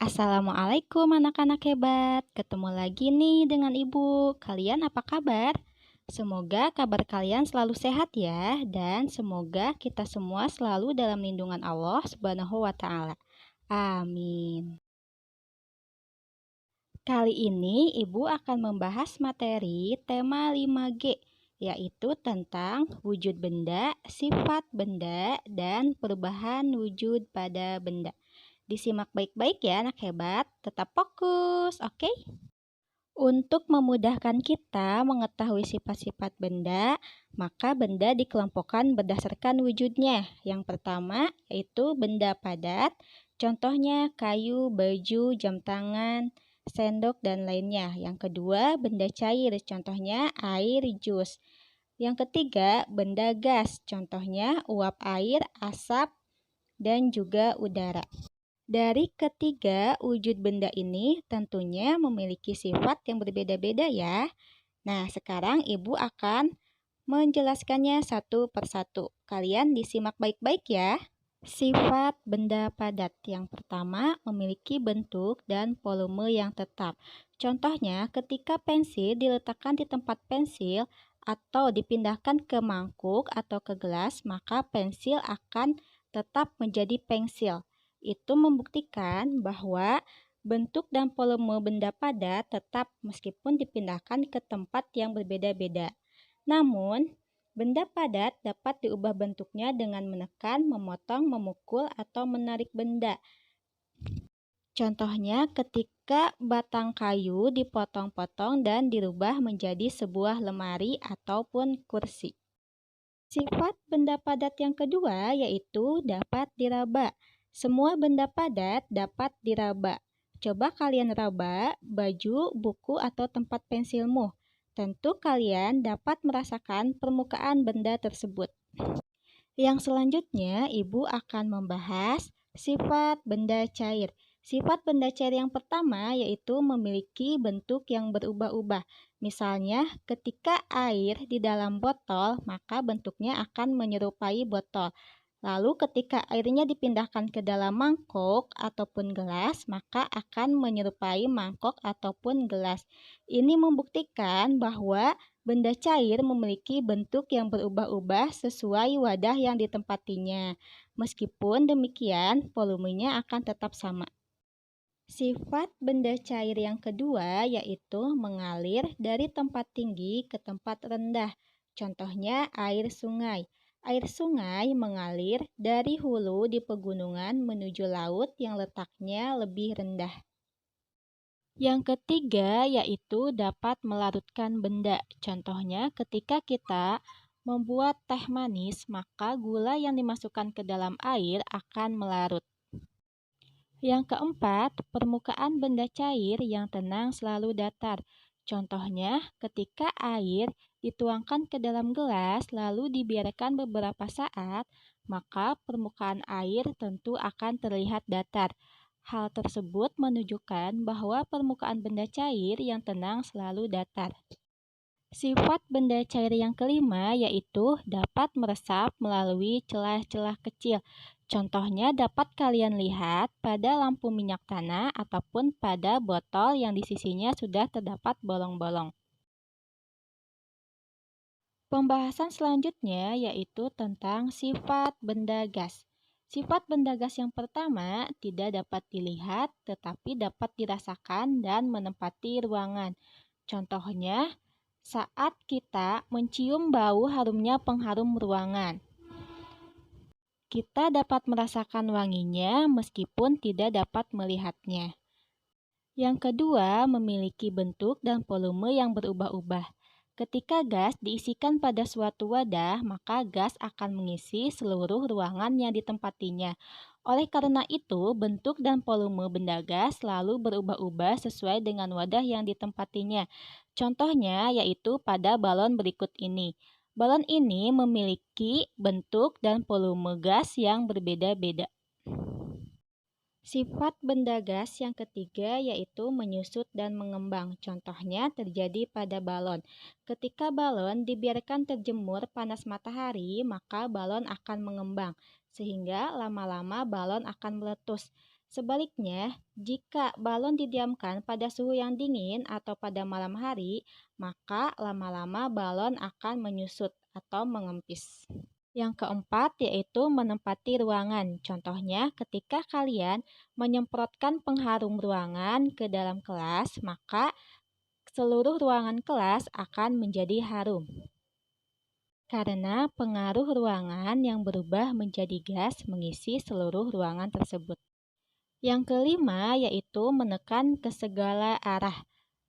Assalamualaikum anak-anak hebat. Ketemu lagi nih dengan Ibu. Kalian apa kabar? Semoga kabar kalian selalu sehat ya, dan semoga kita semua selalu dalam lindungan Allah Subhanahu wa taala. Amin. Kali ini Ibu akan membahas materi tema 5G, yaitu tentang wujud benda, sifat benda, dan perubahan wujud pada benda. Disimak baik-baik ya anak hebat, tetap fokus, oke? Untuk memudahkan kita mengetahui sifat-sifat benda, maka benda dikelompokkan berdasarkan wujudnya. Yang pertama yaitu benda padat, contohnya kayu, baju, jam tangan, sendok, dan lainnya. Yang kedua, benda cair, contohnya air, jus. Yang ketiga, benda gas, contohnya uap air, asap, dan juga udara. Dari ketiga wujud benda ini tentunya memiliki sifat yang berbeda-beda ya. Nah, sekarang Ibu akan menjelaskannya satu persatu. Kalian disimak baik-baik ya. Sifat benda padat yang pertama memiliki bentuk dan volume yang tetap. Contohnya, ketika pensil diletakkan di tempat pensil atau dipindahkan ke mangkuk atau ke gelas, maka pensil akan tetap menjadi pensil. Itu membuktikan bahwa bentuk dan volume benda padat tetap meskipun dipindahkan ke tempat yang berbeda-beda. Namun, benda padat dapat diubah bentuknya dengan menekan, memotong, memukul, atau menarik benda. Contohnya ketika batang kayu dipotong-potong dan dirubah menjadi sebuah lemari ataupun kursi. Sifat benda padat yang kedua yaitu dapat diraba. Semua benda padat dapat diraba. Coba kalian raba baju, buku, atau tempat pensilmu. Tentu kalian dapat merasakan permukaan benda tersebut. Yang selanjutnya, Ibu akan membahas sifat benda cair. Sifat benda cair yang pertama yaitu memiliki bentuk yang berubah-ubah. Misalnya, ketika air di dalam botol, maka bentuknya akan menyerupai botol. Lalu ketika airnya dipindahkan ke dalam mangkok ataupun gelas, maka akan menyerupai mangkok ataupun gelas. Ini membuktikan bahwa benda cair memiliki bentuk yang berubah-ubah sesuai wadah yang ditempatinya. Meskipun demikian, volumenya akan tetap sama. Sifat benda cair yang kedua yaitu mengalir dari tempat tinggi ke tempat rendah. Contohnya air sungai. Air sungai mengalir dari hulu di pegunungan menuju laut yang letaknya lebih rendah. Yang ketiga yaitu dapat melarutkan benda. Contohnya ketika kita membuat teh manis, maka gula yang dimasukkan ke dalam air akan melarut. Yang keempat, permukaan benda cair yang tenang selalu datar. Contohnya, ketika air dituangkan ke dalam gelas lalu dibiarkan beberapa saat, maka permukaan air tentu akan terlihat datar. Hal tersebut menunjukkan bahwa permukaan benda cair yang tenang selalu datar. Sifat benda cair yang kelima yaitu dapat meresap melalui celah-celah kecil. Contohnya dapat kalian lihat pada lampu minyak tanah ataupun pada botol yang di sisinya sudah terdapat bolong-bolong. Pembahasan selanjutnya yaitu tentang sifat benda gas. Sifat benda gas yang pertama tidak dapat dilihat tetapi dapat dirasakan dan menempati ruangan. Contohnya, saat kita mencium bau harumnya pengharum ruangan. Kita dapat merasakan wanginya meskipun tidak dapat melihatnya. Yang kedua, memiliki bentuk dan volume yang berubah-ubah. Ketika gas diisikan pada suatu wadah, maka gas akan mengisi seluruh ruangan yang ditempatinya. Oleh karena itu, bentuk dan volume benda gas selalu berubah-ubah sesuai dengan wadah yang ditempatinya. Contohnya yaitu pada balon berikut ini. Balon ini memiliki bentuk dan volume gas yang berbeda-beda. Sifat benda gas yang ketiga yaitu menyusut dan mengembang. Contohnya terjadi pada balon. Ketika balon dibiarkan terjemur panas matahari, maka balon akan mengembang, sehingga lama-lama balon akan meletus. Sebaliknya, jika balon didiamkan pada suhu yang dingin atau pada malam hari, maka lama-lama balon akan menyusut atau mengempis. Yang keempat yaitu menempati ruangan. Contohnya, ketika kalian menyemprotkan pengharum ruangan ke dalam kelas, maka seluruh ruangan kelas akan menjadi harum. Karena pengaruh ruangan yang berubah menjadi gas mengisi seluruh ruangan tersebut. Yang kelima yaitu menekan ke segala arah.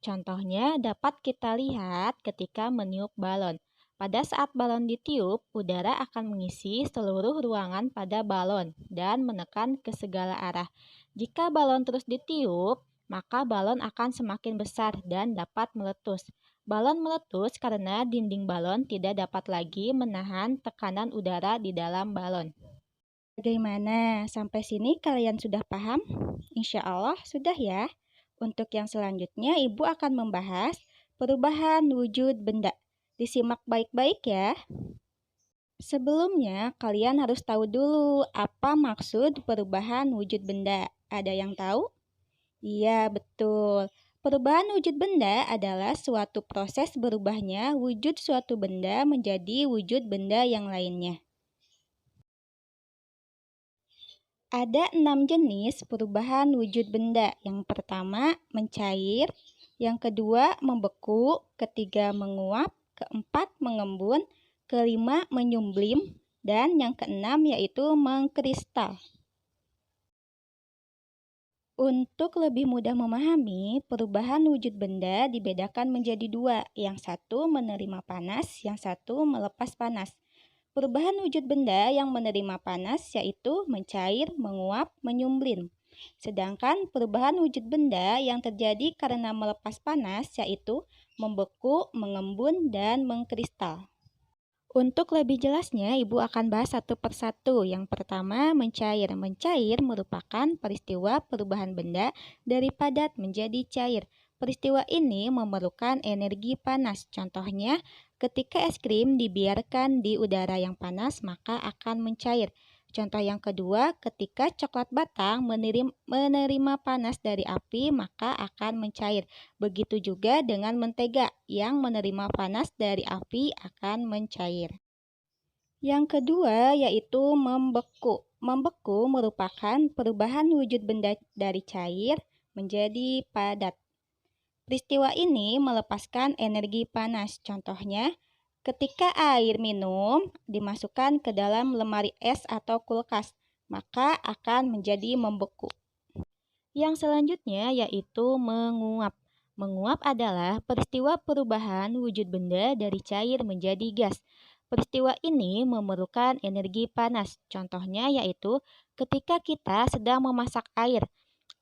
Contohnya dapat kita lihat ketika meniup balon. Pada saat balon ditiup, udara akan mengisi seluruh ruangan pada balon dan menekan ke segala arah. Jika balon terus ditiup, maka balon akan semakin besar dan dapat meletus. Balon meletus karena dinding balon tidak dapat lagi menahan tekanan udara di dalam balon. Bagaimana? Sampai sini kalian sudah paham? Insya Allah sudah ya. Untuk yang selanjutnya, Ibu akan membahas perubahan wujud benda. Disimak baik-baik ya. Sebelumnya, kalian harus tahu dulu apa maksud perubahan wujud benda. Ada yang tahu? Iya, betul. Perubahan wujud benda adalah suatu proses berubahnya wujud suatu benda menjadi wujud benda yang lainnya. Ada 6 jenis perubahan wujud benda. Yang pertama, mencair. Yang kedua, membeku. Ketiga, menguap. Keempat, mengembun. Kelima, menyumblim. Dan yang keenam yaitu mengkristal. Untuk lebih mudah memahami, perubahan wujud benda dibedakan menjadi dua. Yang satu menerima panas, yang satu melepas panas. Perubahan wujud benda yang menerima panas yaitu mencair, menguap, menyumblim. Sedangkan perubahan wujud benda yang terjadi karena melepas panas yaitu membeku, mengembun, dan mengkristal. Untuk lebih jelasnya, Ibu akan bahas satu persatu. Yang pertama, mencair. Mencair merupakan peristiwa perubahan benda dari padat menjadi cair. Peristiwa ini memerlukan energi panas. Contohnya, ketika es krim dibiarkan di udara yang panas, maka akan mencair. Contoh yang kedua, ketika coklat batang menerima panas dari api, maka akan mencair. Begitu juga dengan mentega yang menerima panas dari api akan mencair. Yang kedua yaitu membeku. Membeku merupakan perubahan wujud benda dari cair menjadi padat. Peristiwa ini melepaskan energi panas. Contohnya, ketika air minum dimasukkan ke dalam lemari es atau kulkas, maka akan menjadi membeku. Yang selanjutnya yaitu menguap. Menguap adalah peristiwa perubahan wujud benda dari cair menjadi gas. Peristiwa ini memerlukan energi panas. Contohnya yaitu ketika kita sedang memasak air.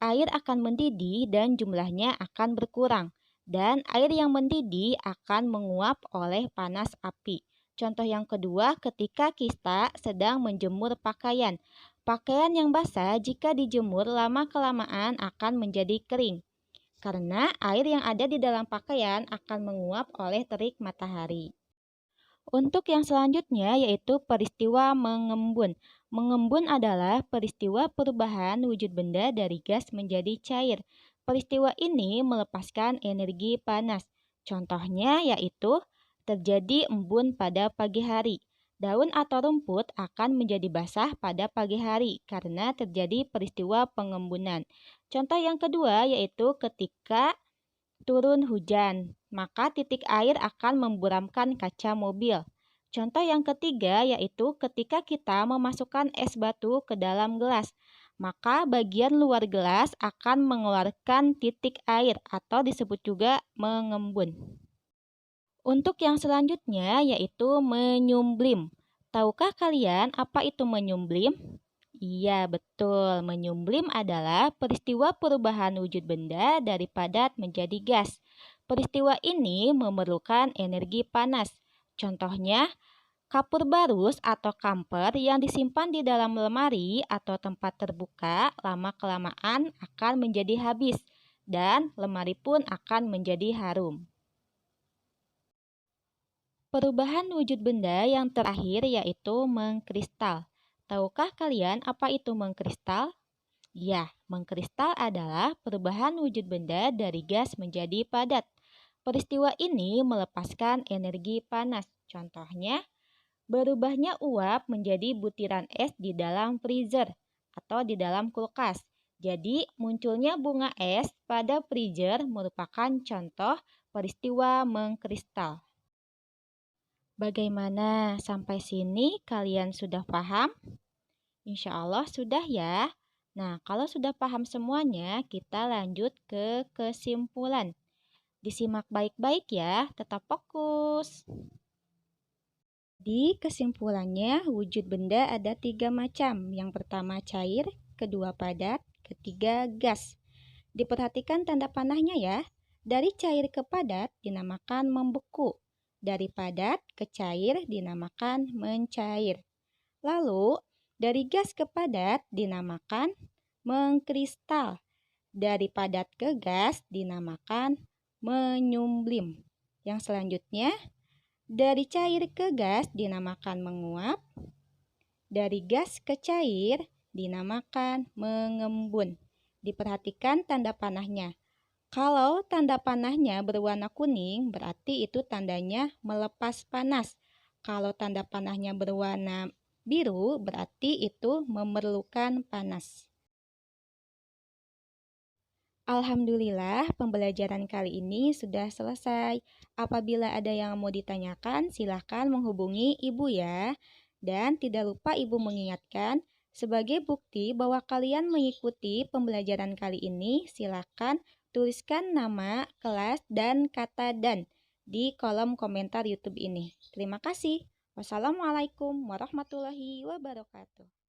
Air akan mendidih dan jumlahnya akan berkurang. Dan air yang mendidih akan menguap oleh panas api. Contoh yang kedua, ketika kita sedang menjemur pakaian. Pakaian yang basah jika dijemur lama-kelamaan akan menjadi kering. Karena air yang ada di dalam pakaian akan menguap oleh terik matahari. Untuk yang selanjutnya yaitu peristiwa mengembun. Mengembun adalah peristiwa perubahan wujud benda dari gas menjadi cair. Peristiwa ini melepaskan energi panas. Contohnya yaitu terjadi embun pada pagi hari. Daun atau rumput akan menjadi basah pada pagi hari karena terjadi peristiwa pengembunan. Contoh yang kedua yaitu ketika turun hujan, maka titik air akan memburamkan kaca mobil. Contoh yang ketiga yaitu ketika kita memasukkan es batu ke dalam gelas, maka bagian luar gelas akan mengeluarkan titik air atau disebut juga mengembun. Untuk yang selanjutnya yaitu menyumblim. Tahukah kalian apa itu menyumblim? Iya, betul. Menyumblim adalah peristiwa perubahan wujud benda dari padat menjadi gas. Peristiwa ini memerlukan energi panas. Contohnya, kapur barus atau kamper yang disimpan di dalam lemari atau tempat terbuka lama-kelamaan akan menjadi habis dan lemari pun akan menjadi harum. Perubahan wujud benda yang terakhir yaitu mengkristal. Tahukah kalian apa itu mengkristal? Ya, Mengkristal adalah perubahan wujud benda dari gas menjadi padat. Peristiwa ini melepaskan energi panas. Contohnya, berubahnya uap menjadi butiran es di dalam freezer atau di dalam kulkas. Jadi, munculnya bunga es pada freezer merupakan contoh peristiwa mengkristal. Bagaimana sampai sini kalian sudah paham? Insya Allah sudah ya. Nah, kalau sudah paham semuanya, kita lanjut ke kesimpulan. Disimak baik-baik ya, tetap fokus. Di kesimpulannya, wujud benda ada 3 macam. Yang pertama cair, kedua padat, ketiga gas. Diperhatikan tanda panahnya ya. Dari cair ke padat dinamakan membeku. Dari padat ke cair dinamakan mencair. Lalu, dari gas ke padat dinamakan mengkristal. Dari padat ke gas dinamakan menyumblim. Yang selanjutnya, dari cair ke gas dinamakan menguap. Dari gas ke cair dinamakan mengembun. Diperhatikan tanda panahnya. Kalau tanda panahnya berwarna kuning, berarti itu tandanya melepas panas. Kalau tanda panahnya berwarna biru, berarti itu memerlukan panas. Alhamdulillah, pembelajaran kali ini sudah selesai. Apabila ada yang mau ditanyakan, silakan menghubungi Ibu ya. Dan tidak lupa Ibu mengingatkan, sebagai bukti bahwa kalian mengikuti pembelajaran kali ini, silakan tuliskan nama, kelas, dan kata "dan" di kolom komentar YouTube ini. Terima kasih. Wassalamualaikum warahmatullahi wabarakatuh.